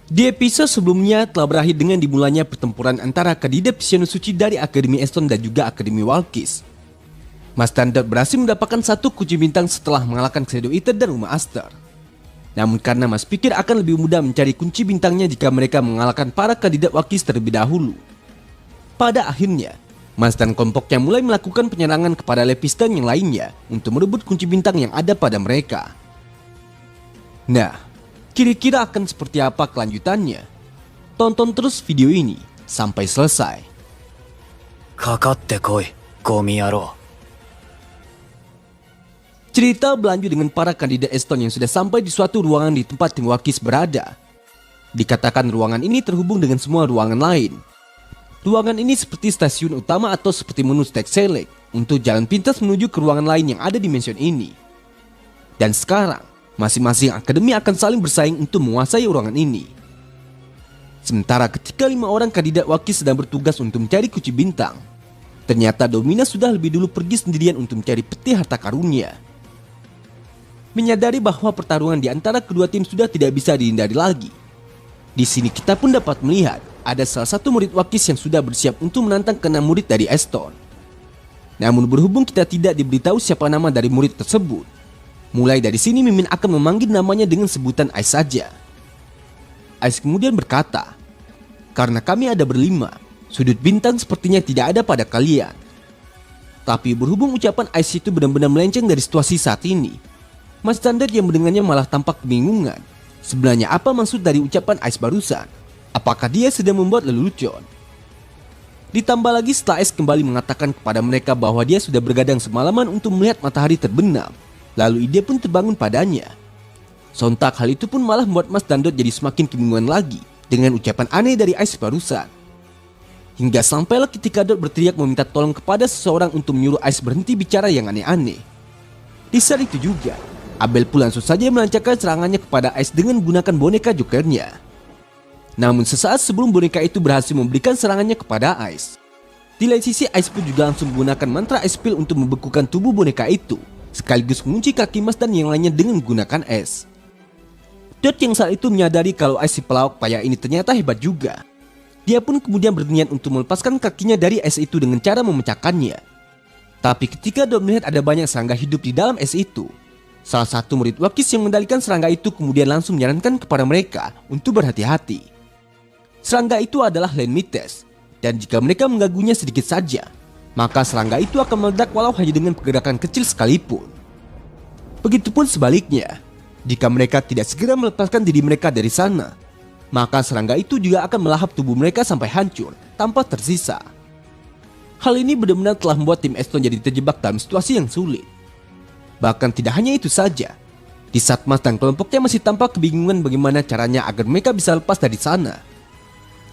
Di episode sebelumnya telah berakhir dengan dimulainya pertempuran antara kandidat Pisano Suci dari Akademi Eston dan juga Akademi Walkis. Mas Standard berhasil mendapatkan satu kunci bintang setelah mengalahkan Shadow Eater dan Uma Aster. Namun karena Mas pikir akan lebih mudah mencari kunci bintangnya jika mereka mengalahkan para kandidat Walkis terlebih dahulu. Pada akhirnya, Mas dan kelompoknya mulai melakukan penyerangan kepada Lepis dan yang lainnya untuk merebut kunci bintang yang ada pada mereka. Nah, kira-kira akan seperti apa kelanjutannya? Tonton terus video ini sampai selesai. かかってこい、ゴミ野郎。 Cerita berlanjut dengan para kandidat Eston yang sudah sampai di suatu ruangan di tempat tim Walkis berada. Dikatakan ruangan ini terhubung dengan semua ruangan lain. Ruangan ini seperti stasiun utama atau seperti menu Stack Select untuk jalan pintas menuju ke ruangan lain yang ada di mansion ini. Dan sekarang, masing-masing akademi akan saling bersaing untuk menguasai ruangan ini. Sementara ketika 5 orang kandidat Walkis sedang bertugas untuk mencari kunci bintang, ternyata Domina sudah lebih dulu pergi sendirian untuk mencari peti harta karunnya. Menyadari bahwa pertarungan di antara kedua tim sudah tidak bisa dihindari lagi. Di sini kita pun dapat melihat ada salah satu murid Walkis yang sudah bersiap untuk menantang ke-6 murid dari Eston. Namun berhubung kita tidak diberitahu siapa nama dari murid tersebut, mulai dari sini Mimin akan memanggil namanya dengan sebutan Ice saja. Ice kemudian berkata, "Karena kami ada berlima, sudut bintang sepertinya tidak ada pada kalian." Tapi berhubung ucapan Ice itu benar-benar melenceng dari situasi saat ini, Mas Standard yang mendengarnya malah tampak kebingungan. Sebenarnya apa maksud dari ucapan Ice barusan? Apakah dia sedang membuat lelucon? Ditambah lagi setelah Ice kembali mengatakan kepada mereka bahwa dia sudah bergadang semalaman untuk melihat matahari terbenam. Lalu ide pun terbangun padanya. Sontak hal itu pun malah membuat Mas Standard jadi semakin kebingungan lagi dengan ucapan aneh dari Ice barusan. Hingga sampailah ketika Dot berteriak meminta tolong kepada seseorang untuk menyuruh Ice berhenti bicara yang aneh-aneh. Di saat itu juga, Abel pun langsung saja melancarkan serangannya kepada Ice dengan menggunakan boneka jokernya. Namun sesaat sebelum boneka itu berhasil memberikan serangannya kepada Ice, di lain sisi Ice pun juga langsung menggunakan mantra Ice Pill untuk membekukan tubuh boneka itu, sekaligus mengunci kaki Mas dan yang lainnya dengan menggunakan es. Dot yang saat itu menyadari kalau Ice si pelawak payah ini ternyata hebat juga. Dia pun kemudian berniat untuk melepaskan kakinya dari es itu dengan cara memecahkannya. Tapi ketika Dot melihat ada banyak serangga hidup di dalam es itu, salah satu murid Walkis yang mengendalikan serangga itu kemudian langsung menyarankan kepada mereka untuk berhati-hati. Serangga itu adalah Lenmites, dan jika mereka mengganggunya sedikit saja, maka serangga itu akan meledak walau hanya dengan pergerakan kecil sekalipun. Begitupun sebaliknya, jika mereka tidak segera melepaskan diri mereka dari sana, maka serangga itu juga akan melahap tubuh mereka sampai hancur tanpa tersisa. Hal ini benar-benar telah membuat tim Eston jadi terjebak dalam situasi yang sulit. Bahkan tidak hanya itu saja, di saat Mas dan kelompoknya masih tampak kebingungan bagaimana caranya agar mereka bisa lepas dari sana.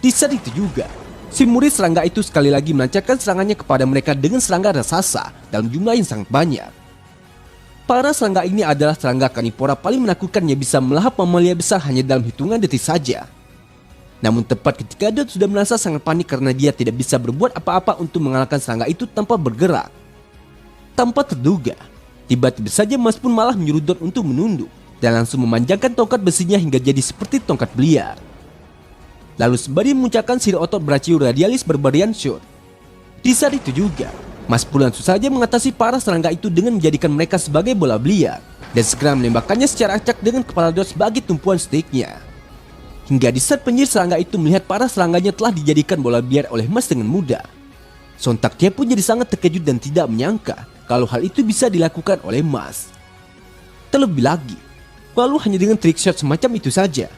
Di saat itu juga, si murid serangga itu sekali lagi melancarkan serangannya kepada mereka dengan serangga raksasa dalam jumlah yang sangat banyak. Para serangga ini adalah serangga karnivora paling menakutkan yang bisa melahap mamalia besar hanya dalam hitungan detik saja. Namun tepat ketika Dot sudah merasa sangat panik karena dia tidak bisa berbuat apa-apa untuk mengalahkan serangga itu tanpa bergerak. Tanpa terduga, tiba-tiba saja Mas pun malah menyuruh Dot untuk menunduk dan langsung memanjangkan tongkat besinya hingga jadi seperti tongkat beliar. Lalu sembari mengucapkan siri otot Brachio Radialis Barbarian Shot. Di saat itu juga, Mas pun langsung saja mengatasi para serangga itu dengan menjadikan mereka sebagai bola beliar dan segera menembakkannya secara acak dengan kepala Dot sebagai tumpuan sticknya. Hingga di saat penyihir serangga itu melihat para serangganya telah dijadikan bola beliar oleh Mas dengan mudah, sontak dia pun jadi sangat terkejut dan tidak menyangka kalau hal itu bisa dilakukan oleh Mas. Terlebih lagi, walau hanya dengan trick shot semacam itu saja,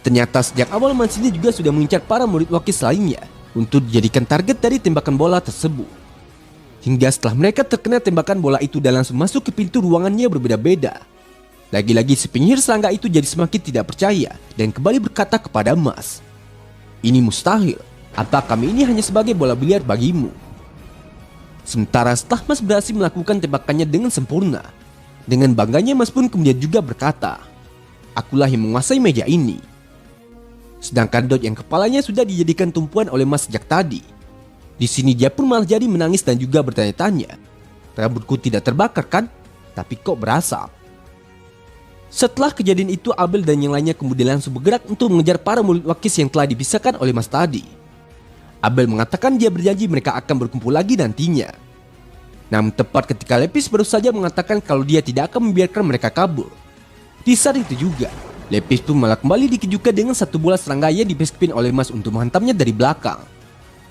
ternyata sejak awal Mas ini juga sudah mengincar para murid Walkis lainnya untuk dijadikan target dari tembakan bola tersebut. Hingga setelah mereka terkena tembakan bola itu dan langsung masuk ke pintu ruangannya berbeda-beda. Lagi-lagi si penyihir serangga itu jadi semakin tidak percaya dan kembali berkata kepada Mas, "Ini mustahil, apa kami ini hanya sebagai bola biliar bagimu?" Sementara setelah Mas berhasil melakukan tembakannya dengan sempurna, dengan bangganya Mas pun kemudian juga berkata, "Akulah yang menguasai meja ini." Sedangkan Dot yang kepalanya sudah dijadikan tumpuan oleh Mas sejak tadi, di sini dia pun malah jadi menangis dan juga bertanya-tanya, "Rambutku tidak terbakar kan? Tapi kok berasap?" Setelah kejadian itu, Abel dan yang lainnya kemudian langsung bergerak untuk mengejar para murid Wakis yang telah dipisahkan oleh Mas tadi. Abel mengatakan dia berjanji mereka akan berkumpul lagi nantinya. Namun tepat ketika Lepis baru saja mengatakan kalau dia tidak akan membiarkan mereka kabur, di saat itu juga Lepis pun malah kembali dikejutkan dengan satu bola serangga yang dipeskipin oleh Mas untuk menghantamnya dari belakang.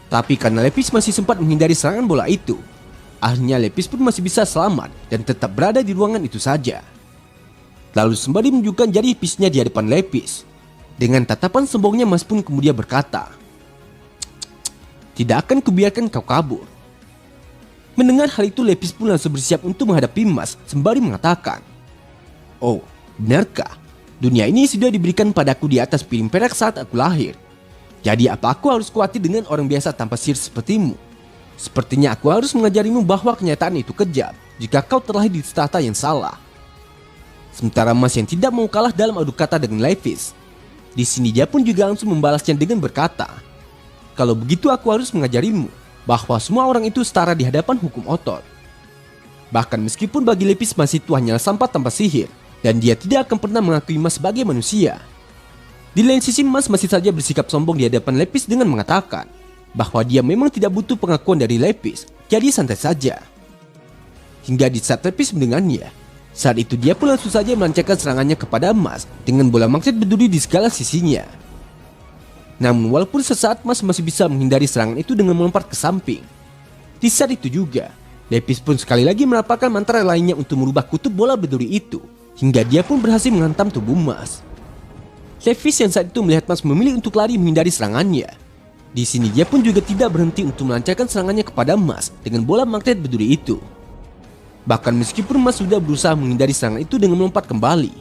Tapi karena Lepis masih sempat menghindari serangan bola itu, akhirnya Lepis pun masih bisa selamat dan tetap berada di ruangan itu saja. Lalu sembari menunjukkan jari pisnya di hadapan Lepis, dengan tatapan sombongnya Mas pun kemudian berkata, "Tidak akan kubiarkan kau kabur." Mendengar hal itu, Lepis pun langsung bersiap untuk menghadapi Mas sembari mengatakan, "Oh, benarkah? Dunia ini sudah diberikan padaku di atas piring perak saat aku lahir. Jadi apa aku harus khawatir dengan orang biasa tanpa sihir sepertimu? Sepertinya aku harus mengajarimu bahwa kenyataan itu kejam jika kau terlahir di strata yang salah." Sementara Mas yang tidak mau kalah dalam adu kata dengan Lepis, di sini dia pun juga langsung membalasnya dengan berkata, "Kalau begitu aku harus mengajarimu bahwa semua orang itu setara di hadapan hukum otot." Bahkan meskipun bagi Lepis Mas itu hanyalah sampah tanpa sihir, dan dia tidak akan pernah mengakui Mas sebagai manusia. Di lain sisi, Mas masih saja bersikap sombong di hadapan Lepis dengan mengatakan bahwa dia memang tidak butuh pengakuan dari Lepis, jadi santai saja. Hingga di saat Lepis mendengarnya, saat itu dia pun langsung saja melancarkan serangannya kepada Mas dengan bola magnet berduri di segala sisinya. Namun walaupun sesaat Mas masih bisa menghindari serangan itu dengan melompat ke samping, di saat itu juga Lepis pun sekali lagi melapalkan mantra lainnya untuk merubah kutub bola berduri itu, hingga dia pun berhasil menghantam tubuh Mas. Lepis yang saat itu melihat Mas memilih untuk lari menghindari serangannya, di sini dia pun juga tidak berhenti untuk melancarkan serangannya kepada Mas dengan bola magnet berduri itu. Bahkan meskipun Mas sudah berusaha menghindari serangan itu dengan melompat kembali,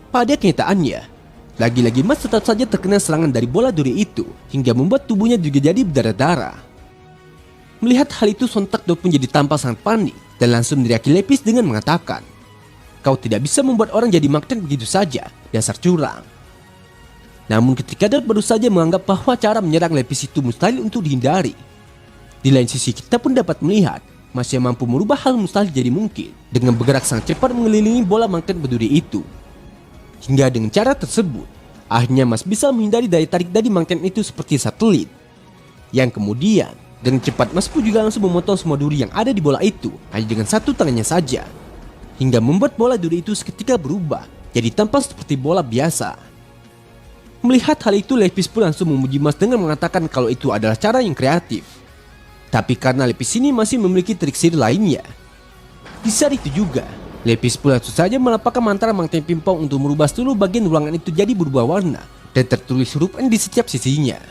pada kenyataannya, lagi-lagi Mas tetap saja terkena serangan dari bola duri itu hingga membuat tubuhnya juga jadi berdarah-darah. Melihat hal itu, sontak Dot pun jadi tampak sangat panik dan langsung meneriaki Lepis dengan mengatakan, "Kau tidak bisa membuat orang jadi magnet begitu saja, dasar curang." Namun ketika Dot baru saja menganggap bahwa cara menyerang Lepis itu mustahil untuk dihindari, di lain sisi kita pun dapat melihat Mas yang mampu merubah hal mustahil jadi mungkin dengan bergerak sangat cepat mengelilingi bola magnet berduri itu. Hingga dengan cara tersebut, akhirnya Mas bisa menghindari daya tarik dari magnet itu seperti satelit. Yang kemudian, dengan cepat Mas pun juga langsung memotong semua duri yang ada di bola itu hanya dengan satu tangannya saja. Hingga membuat bola duri itu seketika berubah jadi tampak seperti bola biasa. Melihat hal itu, Lepis pun langsung memuji Mas dengan mengatakan kalau itu adalah cara yang kreatif. Tapi karena Lepis ini masih memiliki trik sihir lainnya. Di saat itu juga, Lepis pun langsung saja melapakkan mantra magnet pimpong untuk merubah seluruh bagian ruangan itu jadi berubah warna dan tertulis huruf N di setiap sisinya.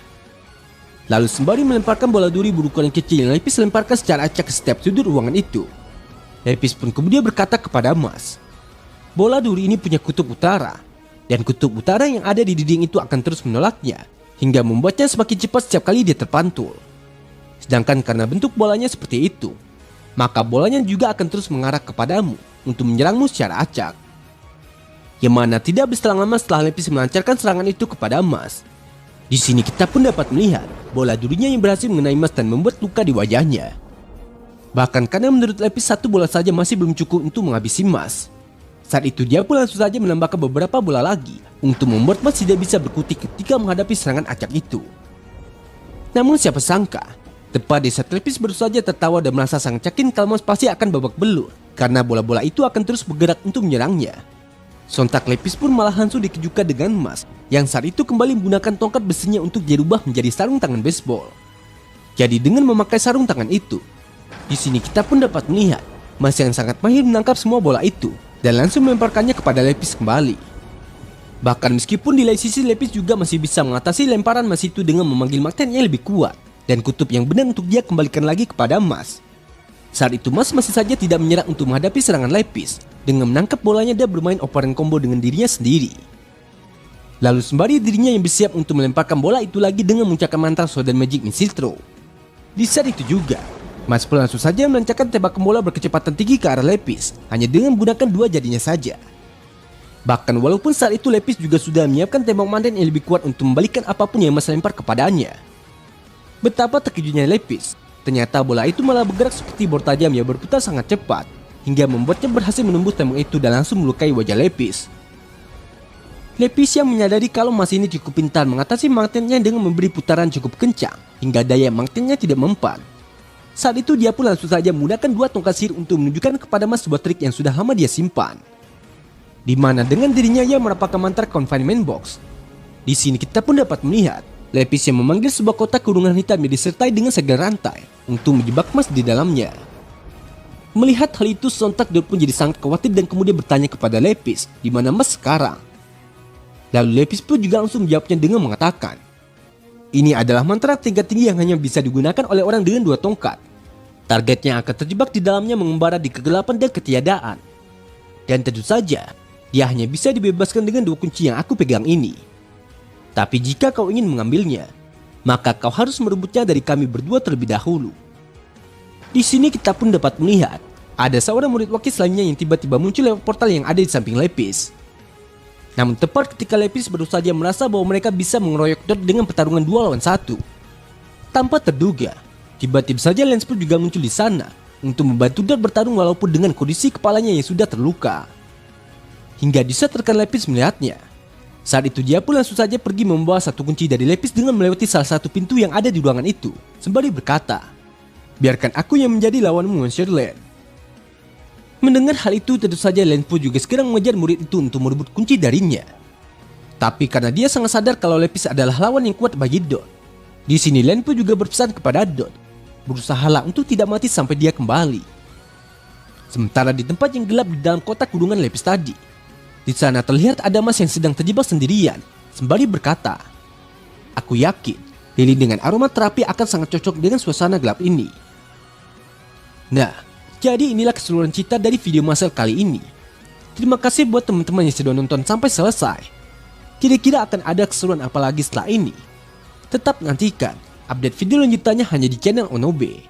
Lalu sembari melemparkan bola duri berukuran kecil yang Lepis lemparkan secara acak ke setiap sudut ruangan itu, Lepis pun kemudian berkata kepada Mas, "Bola duri ini punya kutub utara, dan kutub utara yang ada di dinding itu akan terus menolaknya hingga membuatnya semakin cepat setiap kali dia terpantul. Sedangkan karena bentuk bolanya seperti itu, maka bolanya juga akan terus mengarah kepadamu untuk menyerangmu secara acak." Yang mana tidak berselang lama setelah Lepis melancarkan serangan itu kepada Mas, di sini kita pun dapat melihat bola durinya yang berhasil mengenai Mas dan membuat luka di wajahnya. Bahkan karena menurut Lepis satu bola saja masih belum cukup untuk menghabisi Mas, saat itu dia pun langsung saja menambahkan beberapa bola lagi untuk membuat Mas tidak bisa berkutik ketika menghadapi serangan acak itu. Namun siapa sangka, tepat di saat Lepis baru saja tertawa dan merasa sangat yakin kalau Mas pasti akan babak belur karena bola-bola itu akan terus bergerak untuk menyerangnya, sontak Lepis pun malah langsung dikejutkan dengan Mas yang saat itu kembali menggunakan tongkat besinya untuk dirubah menjadi sarung tangan baseball. Jadi dengan memakai sarung tangan itu, di sini kita pun dapat melihat Mas yang sangat mahir menangkap semua bola itu dan langsung melemparkannya kepada Lepis kembali. Bahkan meskipun di lain sisi Lepis juga masih bisa mengatasi lemparan Mas itu dengan memanggil magnet yang lebih kuat dan kutub yang benar untuk dia kembalikan lagi kepada Mas. Saat itu Mas masih saja tidak menyerah untuk menghadapi serangan Lepis dengan menangkap bolanya dan bermain operan combo dengan dirinya sendiri. Lalu sembari dirinya yang bersiap untuk melemparkan bola itu lagi dengan mengucapkan mantra Sword and Magic Missile Throw. Di saat itu juga, Mas pun langsung saja melancarkan tembakan bola berkecepatan tinggi ke arah Lepis hanya dengan menggunakan dua jarinya saja. Bahkan walaupun saat itu Lepis juga sudah menyiapkan tembak magnet yang lebih kuat untuk membalikkan apapun yang Mas lempar kepadanya. Betapa terkejutnya Lepis, ternyata bola itu malah bergerak seperti bor tajam yang berputar sangat cepat hingga membuatnya berhasil menembus tembok itu dan langsung melukai wajah Lepis. Lepis yang menyadari kalau Mas ini cukup pintar mengatasi magnetnya dengan memberi putaran cukup kencang hingga daya magnetnya tidak mempan. Saat itu dia pun langsung saja menggunakan 2 tongkat sihir untuk menunjukkan kepada Mas sebuah trik yang sudah lama dia simpan. Di mana dengan dirinya ia merapalkan mantra confinement box. Di sini kita pun dapat melihat Lepis yang memanggil sebuah kotak kurungan hitam yang disertai dengan segel rantai untuk menjebak Mas di dalamnya. Melihat hal itu, sontak Dot pun jadi sangat khawatir dan kemudian bertanya kepada Lepis di mana Mas sekarang. Lalu Lepis pun juga langsung menjawabnya dengan mengatakan, ini adalah mantra tingkat tinggi yang hanya bisa digunakan oleh orang dengan 2 tongkat. Targetnya akan terjebak di dalamnya mengembara di kegelapan dan ketiadaan. Dan tentu saja, dia hanya bisa dibebaskan dengan 2 kunci yang aku pegang ini. Tapi jika kau ingin mengambilnya, maka kau harus merebutnya dari kami berdua terlebih dahulu. Di sini kita pun dapat melihat, ada seorang murid Wakis lainnya yang tiba-tiba muncul lewat portal yang ada di samping Lepis. Namun tepat ketika Lepis baru saja merasa bahwa mereka bisa mengeroyok Dot dengan pertarungan 2 lawan 1. Tanpa terduga, tiba-tiba saja Lance pun juga muncul di sana untuk membantu Dot bertarung walaupun dengan kondisi kepalanya yang sudah terluka. Hingga di saat rekan Lepis melihatnya, saat itu dia pun langsung saja pergi membawa 1 kunci dari Lepis dengan melewati salah satu pintu yang ada di ruangan itu, sembari berkata, biarkan aku yang menjadi lawanmu, Monsieur Lance. Mendengar hal itu, tentu saja Lance pun juga segera mengejar murid itu untuk merebut kunci darinya. Tapi karena dia sangat sadar kalau Lepis adalah lawan yang kuat bagi Dot, di sini Lance pun juga berpesan kepada Dot, berusahalah untuk tidak mati sampai dia kembali. Sementara di tempat yang gelap di dalam kotak kurungan Lepis tadi, di sana terlihat ada Mas yang sedang terjebak sendirian, sembari berkata, aku yakin lilin dengan aroma terapi akan sangat cocok dengan suasana gelap ini. Nah, jadi inilah keseluruhan cerita dari video Marcel kali ini. Terima kasih buat teman-teman yang sudah nonton sampai selesai. Kira-kira akan ada keseruan apa lagi setelah ini? Tetap nantikan update video lanjutannya hanya di channel Onobe.